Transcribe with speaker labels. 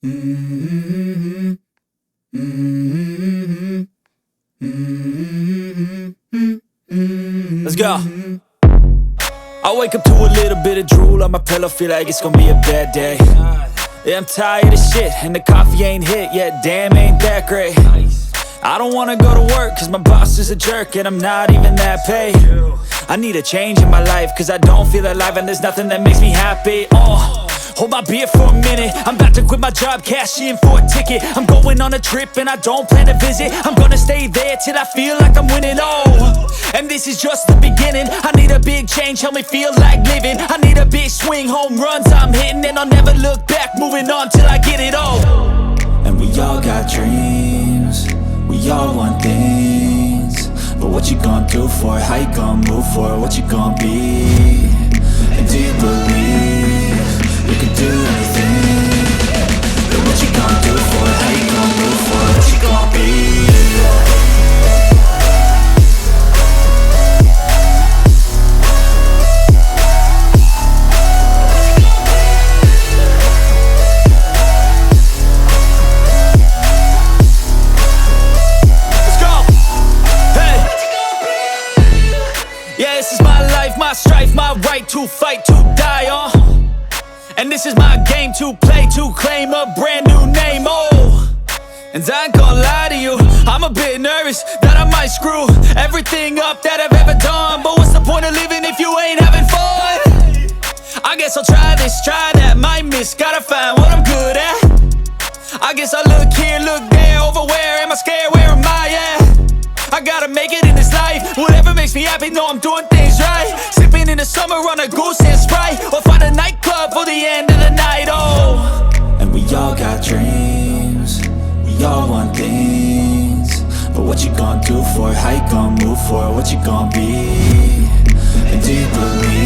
Speaker 1: Mm-hmm. Mm-hmm. Mm-hmm. Let's go. I wake up to a little bit of drool on my pillow, feel like it's gonna be a bad day. Yeah, I'm tired of shit, and the coffee ain't hit yet, damn ain't that great. I don't wanna go to work, cause my boss is a jerk, and I'm not even that paid. I need a change in my life, cause I don't feel alive, and there's nothing that makes me happy. Hold my beer for a minute, I'm about to quit my job, cash in for a ticket. I'm going on a trip and I don't plan to visit. I'm gonna stay there till I feel like I'm winning, and this is just the beginning. I need a big change, help me feel like living. I need a big swing, home runs I'm hitting, and I'll never look back, moving on till I get it all. And we all got dreams, we all want things, but what you gonna do for it? How you gonna move for it? What you gonna be? And do you believe you can do anything? But what you gonna do for it? How you gonna move for it? What you gonna be? Let's go! Hey! Yeah, this is my life, my strife, my right to fight, to die on. And this is my game to play, to claim a brand new name, And I ain't gonna lie to you, I'm a bit nervous that I might screw everything up that I've ever done. But what's the point of living if you ain't having fun? I guess I'll try this, try that, might miss, gotta find what I'm good at. I guess I look here, look there, over where am I scared, where am I at? I gotta make it in this life, whatever makes me happy, know I'm doing things right. Sipping in the summer on a goose and Sprite, or find a nightclub for the end of the night, And we all got dreams, we all want things, but what you gonna do for it? How you gonna move for it? What you gonna be? And do you believe